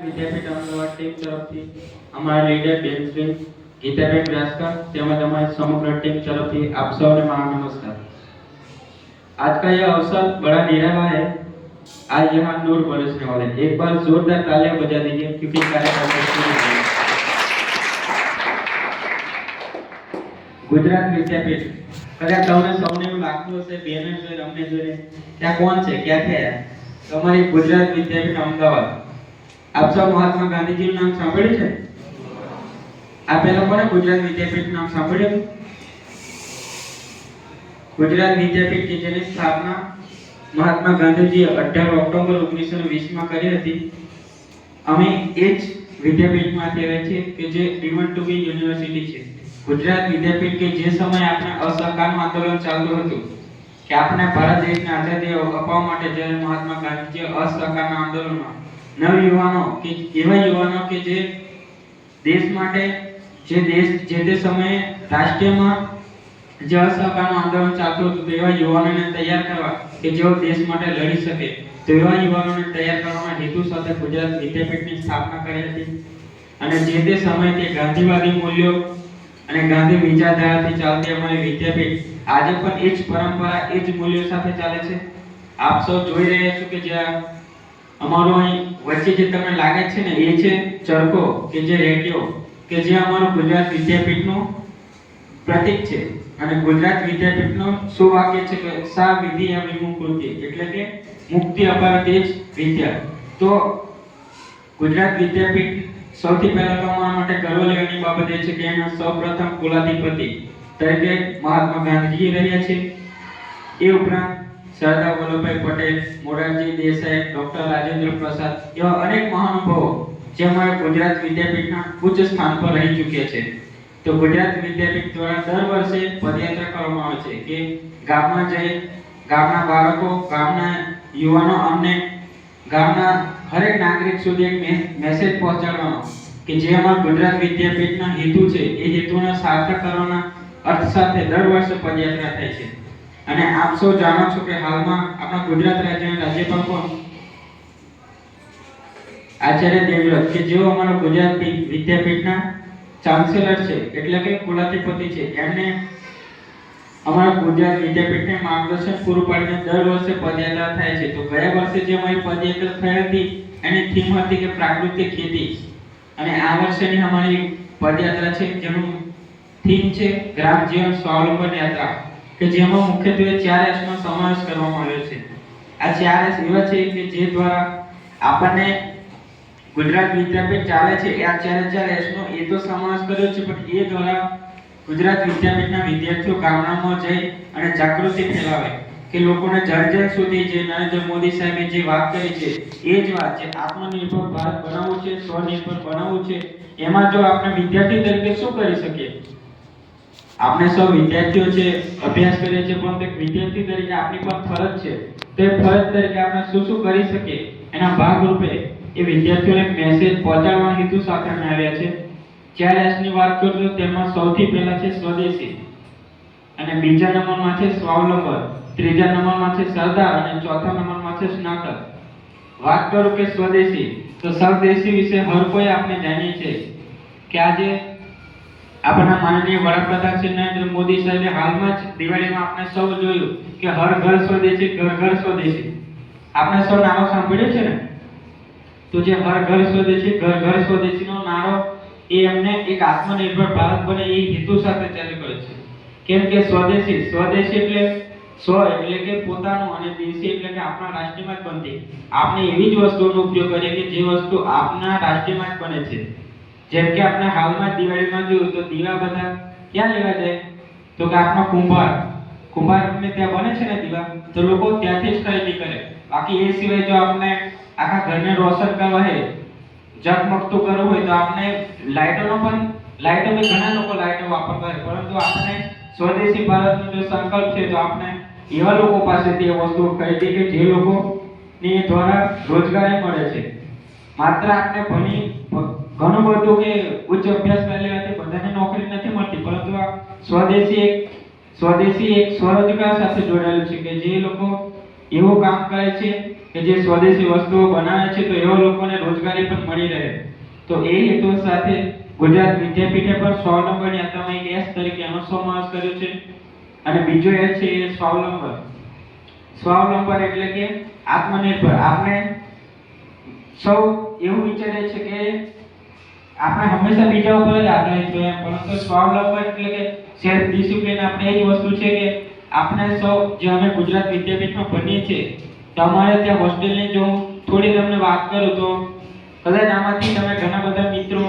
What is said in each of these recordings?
વિદ્યાપીઠ Ahmedabad team તરફથી અમારા leader બેનશ્રી Gitaben व्यासकर તેમજ हमारी समग्र टीम तरफથી आप सबने मारा नमस्कार। आज का यह अवसर बड़ा निराला है। आज यहाँ नूर बरसने वाले, एक बार जोरदार तालियां बजा दीजिए क्योंकि कार्यक्रम शुरू हो गया। गुजरात विद्यापीठ कदाच તમને સૌને એવું લાગતું હશે બેનર જોઈને અમને જોઈને ત્યાં કોણ છે ક્યાંથી આવ્યા? તો અમારી ગુજરાત વિદ્યાપીઠ અમદાવાદ। આપ સૌ મહાત્મા ગાંધીજીનું નામ સાંભળ્યું છે? आप लोगों गुजरात विद्यापीठ नाम सांभळ्યું? गुजरात विद्यापीठ की जेनी स्थापना महात्मा गांधीजी 18 ऑक्टोबर 1920 में કરી હતી। અમે એ જ વિદ્યાપીઠમાંથી આવ્યા છીએ કે જે ડીમન ટુ બી યુનિવર્સિટી છે। ગુજરાત વિદ્યાપીઠ કે જે સમય આપણે અસહકારનું આંદોલન ચાલતું હતું કે આપણે ભારત દેશને આઝાદી અપાવવા માટે જ્યારે મહાત્મા ગાંધીજી અસહકારના આંદોલનમાં નવયુવાનો કે એવા યુવાનો કે જે દેશ માટે જે તે સમયે રાષ્ટ્રીયમાં જે અસહકારનું આંદોલન ચાલતું હતું તેવા યુવાનોને તૈયાર કરવા કે જેઓ દેશ માટે લડી શકે તેવા યુવાનોને તૈયાર કરવાના હેતુ સાથે ગુજરાત વિદ્યાપીઠની સ્થાપના કરી હતી। અને જે તે સમયે તે ગાંધીવાદી મૂલ્યો અને ગાંધી વિચારધારાથી ચાલતી અમારી વિદ્યાપીઠ આજે પણ એ જ પરંપરા એ જ મૂલ્યો સાથે ચાલે છે। આપ સૌ જોઈ રહ્યા છો કે જ્યાં અમારો અહીં વચ્ચે જે તમને લાગે છે ને એ છે ચરખો કે જે રેડિયો કે જે અમારું ગુજરાત વિદ્યાપીઠનું પ્રતીક છે। અને ગુજરાત વિદ્યાપીઠનું સુવાક્ય છે કે સા વિદ્યા વિમુક્તિ એટલે કે મુક્તિ અપાવે તે જ વિદ્યા। તો ગુજરાત વિદ્યાપીઠ સૌથી પહેલા તો અમારા માટે ગર્વ લેવાની બાબત એ છે કે એના સૌપ્રથમ કુલાધિપતિ તરીકે મહાત્મા ગાંધીજી રહ્યા છે। એ ઉપરાંત સરદાર વલ્લભભાઈ પટેલ, મોરારજી દેસાઈ, ડોક્ટર રાજેન્દ્ર પ્રસાદ એવા અનેક મહાનુભાવો જે અમારા ગુજરાત વિદ્યાપીઠના ઉચ્ચ સ્થાન પર રહી ચૂક્યા છે। તો ગુજરાત વિદ્યાપીઠ દ્વારા દર વર્ષે પદયાત્રા કરવામાં આવે છે કે ગામમાં જઈ ગામના બાળકો, ગામના યુવાનો અને ગામના હરેક નાગરિક સુધી એક મેસેજ પહોંચાડવાનો કે જે અમારા ગુજરાત વિદ્યાપીઠના હેતુ છે એ હેતુને સાર્થક કરવાના અર્થ સાથે દર વર્ષે પદયાત્રા થાય છે। અને આપ સૌ જાણો છો કે હાલમાં આપણા ગુજરાત રાજ્યના રાજ્યપાલ કોણ? આચાર્ય દેવવ્રત કે જેઓ અમારા ગુજરાત વિદ્યાપીઠના ચાન્સેલર છે એટલે કે કુલાધિપતિ છે। એમને અમારા ગુજરાત વિદ્યાપીઠને માર્ગદર્શન પૂરું પાડીને દર વર્ષે પદયાત્રા થાય છે। તો ગયા વર્ષે જે અમારી પદયાત્રા થઈ હતી એની થીમ હતી કે પ્રાકૃતિક ખેતી અને આ વર્ષેની અમારી પદયાત્રા છે જેનું થીમ છે ગ્રામ જીવન સ્વાવલંબન યાત્રા કે જેમાં મુખ્યત્વે 4S નો સમાવેશ કરવામાં આવ્યો છે। આ 4S એવા છે કે જે દ્વારા આપણને ગુજરાત વિદ્યાપીઠ ચાલે છે આ 4S નો એ તો સમાવેશ કર્યો છે પણ એ દ્વારા ગુજરાત વિદ્યાપીઠના વિદ્યાર્થીઓ ગામડામાં જઈ અને જાગૃતિ ફેલાવે કે લોકોને જન સુધી જે નરેન્દ્ર મોદી સાહેબે જે વાત કરી છે એ જ વાત છે આત્મનિર્ભર ભારત બનાવવું છે, સ્વનિર્ભર બનાવવું છે। એમાં જો આપણે વિદ્યાર્થી તરીકે શું કરી શકીએ? આપણે સૌ વિદ્યાર્થીઓ છે, અભ્યાસ કરીએ છીએ પણ એક વિદ્યાર્થી તરીકે આપણી પર ફરજ છે। તો એ ફરજ તરીકે આપણે શું શું કરી શકીએ એના ભાગરૂપે એ વિદ્યાર્થીઓને એક મેસેજ પહોંચાડવાના હેતુ સાથે અમે આવ્યા છે। 4S ની વાત કરું તો તેમાં સૌથી પહેલા છે સ્વદેશી, અને બીજા નંબરમાં છે સ્વાવલંબન, ત્રીજા નંબરમાં છે સરદાર અને ચોથા નંબરમાં છે સ્નાતક। વાત કરું કે સ્વદેશી તો સ્વદેશી વિશે હર કોઈ આપણે જાણીએ છીએ કે આજે આપણા માનનીય વડાપ્રધાન શ્રી નરેન્દ્ર મોદી સાહેબે હાલમાં જ દિવાળીમાં આપણે સૌ જોયું કે હર ઘર સ્વદેશી, ઘર ઘર સ્વદેશી। આપણે સૌ નારો સાંભળ્યો છે ને? તો જે હર ઘર સ્વદેશી, ઘર ઘર સ્વદેશીનો નારો એ એમને એક આત્મનિર્ભર ભારત બને એ હેતુ સાથે ચાલુ કરે છે। કેમ કે સ્વદેશી એટલે સ્વ એટલે કે પોતાનું અને દેશી એટલે કે આપણા રાષ્ટ્રમાં જ બનતી આપણે એવી જ વસ્તુનો ઉપયોગ કરીએ કે જે વસ્તુ આપણા રાષ્ટ્રમાં જ બને છે। જેમ કે આપણે હાલમાં દિવાળીમાં જોયું તો દીવા બધા ક્યાં લેવા જાય? તો કે આપણો કુંભારને ત્યાં બને છે ને દીવા, તો લોકો ત્યાંથી જ ખરીદી કરે। બાકી એ સિવાય જો આપણે આખા ઘરને રોશન કરવા હોય, ઝગમગતું કરવું હોય તો આપણે લાઇટો ઘણા લોકો લાઇટો વાપરતા હોય પરંતુ આપણે સ્વદેશી ભારતનો જો સંકલ્પ છે તો આપણે એવા લોકો પાસેથી એ વસ્તુ ખરીદી કે જે લોકોની દ્વારા રોજગારી મળે છે। માત્ર આપણે ભણી ઘણું બધું કે ઉચ્ચ અભ્યાસ કરી લેવાથી બધાને નોકરી નથી મળતી પરંતુ આ સ્વદેશી એક સ્વરોજગાર સાથે જોડાયેલું છે કે જે લોકો એવું કામ કરે છે કે જે સ્વદેશી વસ્તુઓ બનાવે છે તો એવા લોકોને રોજગારી પણ મળી રહે. તો એ હેતુ સાથે ગુજરાત વિદ્યાપીઠે પણ સ્વાવલંબન યાત્રામાં એક એસ તરીકે એનો સમાવેશ કર્યો છે. અને બીજો એ છે એ સ્વાવલંબન. સ્વાવલંબન એટલે કે આત્મનિર્ભર. આપણે સૌ એવું વિચારે છે કે આપણે હંમેશા બીજા ઉપર જ આધારિત હોઈએ, પરંતુ સ્વાવલંબન એટલે કે સેલ્ફ ડિસિપ્લિન આપણે એ જ વસ્તુ છે કે આપણે સૌ જે અમે ગુજરાત વિદ્યાપીઠમાં ભણીએ છીએ, તમારે ત્યાં હોસ્ટેલની જો થોડી તમને વાત કરું તો કદાચ આમાંથી તમે ઘણા બધા મિત્રો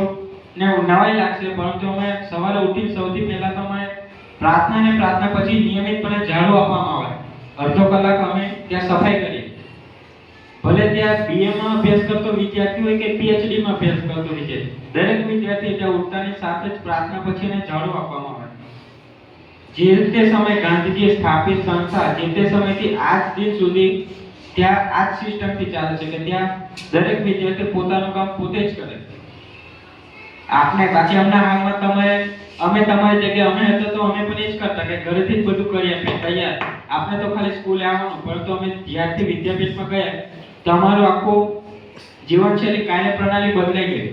ને નવાઈ લાગશે, પરંતુ અમે સવારે ઉઠી સૌથી પહેલા તો અમે પ્રાર્થના પછી નિયમિતપણે ઝાડુ આપવામાં આવે. અડધો કલાક અમે ત્યાં સફાઈ કરીએ. ભલે ત્યાં BA માં અભ્યાસ કરતો વિદ્યાર્થી હોય કે PhD માં અભ્યાસ કરતો વિદ્યાર્થી, દરેક વિદ્યાર્થી ત્યાં ઉઠતાની સાથે જ પ્રાર્થના પછી એને ઝાડુ આપવામાં આવે. જે તે સમય ગાંધીજીએ સ્થાપિત સંસ્થા જે તે સમયથી આજ દિન સુધી ત્યાં આ જ સિસ્ટમથી ચાલે છે કે ત્યાં દરેક વિદ્યાર્થી પોતાનું કામ પોતે જ કરે. આપણે બાકી હમણાં હાલમાં અમે તમારી જગ્યાએ અમે હતા તો અમે પણ એ જ કરતા કે ઘરેથી જ બધું કરી આપીએ તૈયાર. આપણે તો ખાલી સ્કૂલે આવવાનું, પરંતુ અમે જ્યારથી વિદ્યાપીઠમાં ગયા તમારું આખું જીવનશૈલી કાર્યપ્રણાલી બદલાઈ ગઈ.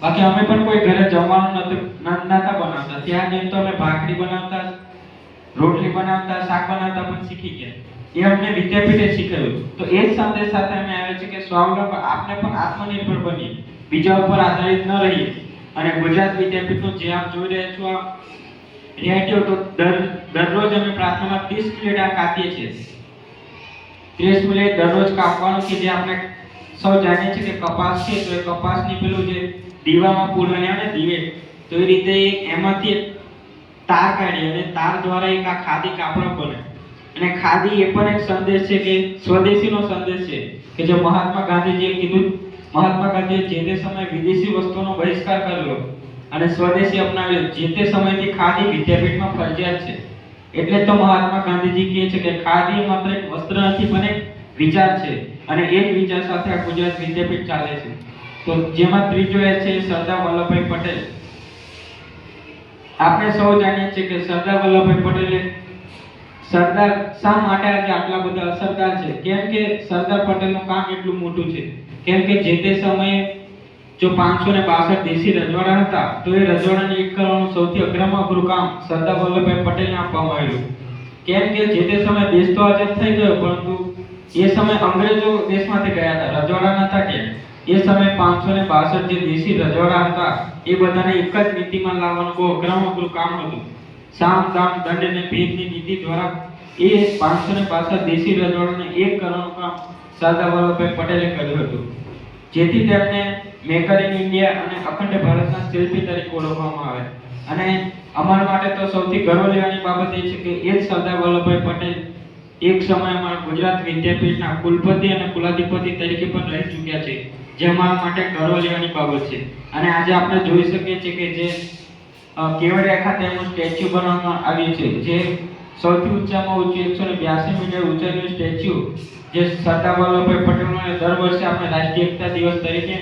બાકી અમે પણ કોઈ ઘરે જમવાનું નતા બનાવતા. ત્યાં જઈને તો અમે ભાખરી બનાવતા, રોટલી બનાવતા, શાક બનાવતા પણ શીખી ગયા. એ અમને વિદ્યાપીઠે શીખવ્યું. તો એ જ સંદેશ સાથે અમે આવે છે કે સ્વાવલંબન આપણે પણ આત્મનિર્ભર બનીએ, બીજા ઉપર આધારિત ન રહીએ. અને ગુજરાત વિદ્યાપીઠનું જે આપ જોઈ રહ્યા છો આ રિયાલિટી, તો દરરોજ અમે પ્રાર્થનામાં 30 મિનિટ આ કાપીએ છીએ. 30 મિનિટ દરરોજ કાપવાનું કે જે આપણે સૌ જાણીએ છીએ કે કપાસ છે તો એ કપાસની પેલું જે દીવામાં પૂરવાની આવે ને દીવે, તો એ રીતે એમાંથી તાર કાઢી અને તાર દ્વારા એક આ ખાદી કાપડ બને. અને ખાદી એ પણ એક સંદેશ છે કે સ્વદેશીનો સંદેશ છે કે જે મહાત્મા ગાંધીજીએ કીધું. મહાત્મા ગાંધીએ જે તે સમયે વિદેશી વસ્તુઓનો બહિષ્કાર કર્યો અને સ્વદેશી અપનાવ્યો. જે તે સમયથી ખાદી વિદ્યાપીઠમાં ફરજિયાત છે. એટલે તો મહાત્મા ગાંધીજી કહે છે કે ખાદી માત્ર એક વસ્ત્ર નથી પણ એક વિચાર છે, અને એ જ વિચાર સાથે આ ગુજરાત વિદ્યાપીઠ ચાલે છે. તો જેમાં ત્રીજો એ છે સરદાર વલ્લભભાઈ પટેલ. આપણે સૌ જાણીએ છીએ કે સરદાર વલ્લભભાઈ પટેલે સરદાર શા માટે આજે આટલા બધા અસરદાર છે? કેમ કે સરદાર પટેલનું કામ એટલું મોટું છે. કેમ કે જે તે સમયે જો 562 દેશી રજવાડા હતા, તો એ રજવાડાને એક કરવાનું સૌથી અઘરામાં અઘરું કામ સરદાર વલ્લભભાઈ પટેલને આપવામાં આવ્યું. કેમ કે જે તે સમયે દેશ તો આઝાદ થઈ ગયો, પરંતુ એ સમયે અંગ્રેજો દેશમાંથી ગયા હતા, રજવાડા નતા ગયા. એ સમયે 562 જે દેશી રજવાડા હતા એ બધાને એક જ નીતિમાં લાવવાનું બહુ અઘરામાં અઘરું કામ હતું. સામ દામ દંડ અને ભેદની નીતિ દ્વારા એ 562 દેશી રજવાડાને એક કરવાનું કામ સરદાર વલ્લભભાઈ પટેલે કર્યું હતું. જેથી તેમને મેકર ઇન ઇન્ડિયા અને અખંડ ભારતના શિલ્પી તરીકે ઓળખવામાં આવે. અને અમારા માટે તો સૌથી ગર્વ લેવાની બાબત એ છે કે એ જ સરદાર વલ્લભભાઈ પટેલ એક સમયમાં ગુજરાત વિદ્યાપીઠના કુલપતિ અને કુલાધિપતિ તરીકે પણ રહી ચૂક્યા છે, જે અમારા માટે ગર્વ લેવાની બાબત છે. અને આજે આપણે જોઈ શકીએ છીએ કે જે કેવડિયા ખાતે એનું સ્ટેચ્યુ બનાવવામાં આવ્યું છે, જે સૌથી ઊંચામાં ઊંચું 182 મીટર ઊંચાઈનું સ્ટેચ્યુ, જે સરદાર વલ્લભભાઈ પટેલનો દર વર્ષે આપણે રાષ્ટ્રીય એકતા દિવસ તરીકે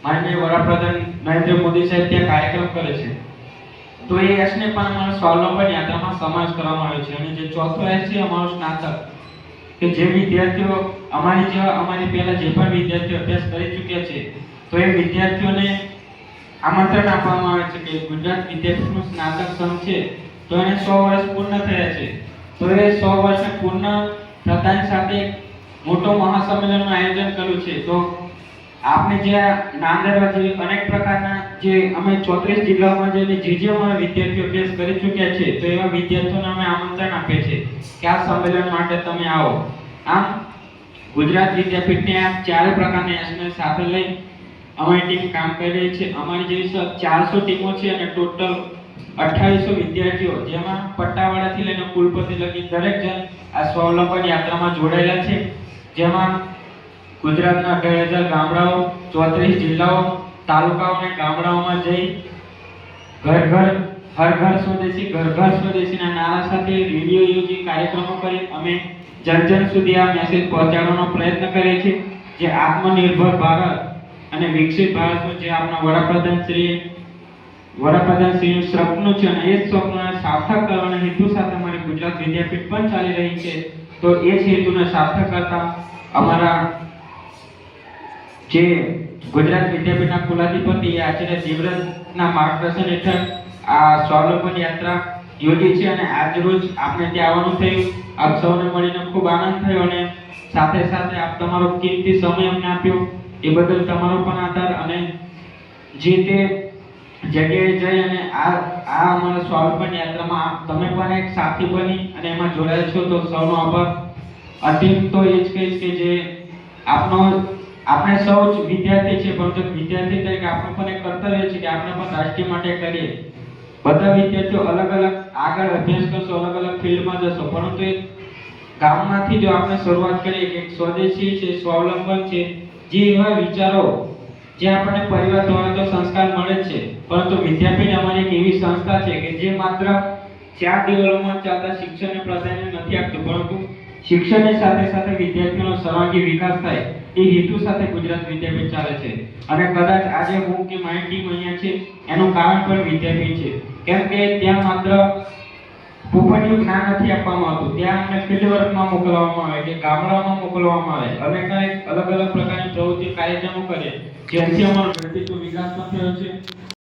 માનનીય વડાપ્રધાન નરેન્દ્ર મોદી સાહેબ ત્યાં કાર્યક્રમ કરે છે. તો એ એસને પણ અમારા સ્વાવલંબન યાત્રામાં સમાવેશ કરવામાં આવ્યો છે. અને જે ચોથો એસ છે અમારો સ્નાતક, કે જે વિદ્યાર્થીઓ અમારી પહેલા જે પણ વિદ્યાર્થીઓ અભ્યાસ કરી ચૂક્યા છે, તો એ વિદ્યાર્થીઓને આમંત્રણ આપવામાં આવે છે કે ગુજરાત વિદ્યાપીઠનું સ્નાતક સંઘ છે તો એને 100 વર્ષ પૂર્ણ થયા છે. તો એ 100 વર્ષને પૂર્ણ થતાની સાથે મોટો મહાસંમેલનનું આયોજન કર્યું છે. તો આપણે જે નાંદેડમાં જે અનેક પ્રકારના જે અમે 34 જિલ્લાઓમાં જઈને જે અમારા વિદ્યાર્થીઓ અભ્યાસ કરી ચૂક્યા છે, તો એવા વિદ્યાર્થીઓને અમે આમંત્રણ આપીએ છીએ કે આ સંમેલન માટે તમે આવો. આમ ગુજરાત વિદ્યાપીઠને આ ચાર પ્રકારના એસને સાથે લઈ અમારી ટીમ કામ કરી રહી છે. અમારી જેવી 400 ટીમો છે અને ટોટલ 2800 વિદ્યાર્થીઓ, જેમાં પટ્ટાવાળાથી લઈને કુલપતિ લગી દરેક જણ આ સ્વાવલંબન યાત્રામાં જોડાયેલા છે. જેમાં ગુજરાતના 18,000 ગામડાઓ, 34 જિલ્લાઓ, તાલુકાઓ અને ગામડાઓમાં જઈ ઘર ઘર હર ઘર સ્વદેશી ઘર ઘર સ્વદેશીના નારા સાથે રેડિયો યોજી કાર્યક્રમો કરી અમે જન સુધી આ મેસેજ પહોંચાડવાનો પ્રયત્ન કરીએ છીએ. જે આત્મનિર્ભર ભારત અને વિકસિત ભારતનું જે આપણા વડાપ્રધાનશ્રીનું સપનું છે, અને એ જ સપનાને સાર્થક કરવાના હેતુ સાથે અમારી ગુજરાત વિદ્યાપીઠ પણ ચાલી રહી છે. તો એ જ હેતુને સાર્થક કરતા અમારા જે ગુજરાત વિદ્યાપીઠના કુલાધિપતિ આચાર્ય દેવવ્રતના માર્ગદર્શન હેઠળ આ સ્વાવલંબન યાત્રા યોજી છે અને આજ રોજ આપણે ત્યાં આવવાનું થયું. આપ સૌને મળીને ખૂબ આનંદ થયો અને સાથે સાથે આપ તમારો કિંમતી સમય અમને આપ્યો એ બદલ તમારો પણ આભાર. અને જે તે જગ્યાએ જઈ અને આ અમારા સ્વાવલંબન યાત્રામાં તમે પણ એક સાથી બની અને એમાં જોડાયા છો તો સૌનો આભાર. અંતિમ તો એ જ કહીશ કે જે આપણે સૌ જ વિદ્યાર્થી છે, પરંતુ વિદ્યાર્થી તરીકે આપણું પણ એક કર્તવ્ય છે કે આપણે પણ રાષ્ટ્ર માટે કરીએ. બધા વિદ્યાર્થીઓ અલગ અલગ આગળ અભ્યાસ કરશો, અલગ અલગ ફિલ્ડમાં જશો, પરંતુ એક ગામમાંથી જો આપણે શરૂઆત કરીએ કે સ્વદેશી છે, સ્વાવલંબન છે, જે એવા વિચારો જે આપણને પરિવાર દ્વારા તો સંસ્કાર મળે છે, પરંતુ વિદ્યાપીઠ અમારી એક એવી સંસ્થા છે કે જે માત્ર ચાર દિવાલોમાં ચાલતા શિક્ષણને પ્રાધાન્ય નથી આપતું, પરંતુ શિક્ષણની સાથે સાથે વિદ્યાર્થીઓનો સર્વાંગી વિકાસ થાય એ હેતુ સાથે ગુજરાત વિદ્યાપીઠ ચાલે છે. અને કદાચ આજે હું કે મારી ટીમ અહીંયા છે એનું કારણ પણ વિદ્યાપીઠ છે, કેમ કે ત્યાં માત્ર પોપટનું જ્ઞાન નથી આપવામાં આવતું, ત્યાં અમને ફિલ્ડ વર્કમાં મોકલવામાં આવે કે ગામડાઓમાં મોકલવામાં આવે અને કંઈક અલગ અલગ પ્રકારની પ્રવૃત્તિ કાર્યક્રમો કરે, જેથી અમારો વ્યક્તિત્વ વિકાસ પણ થયો છે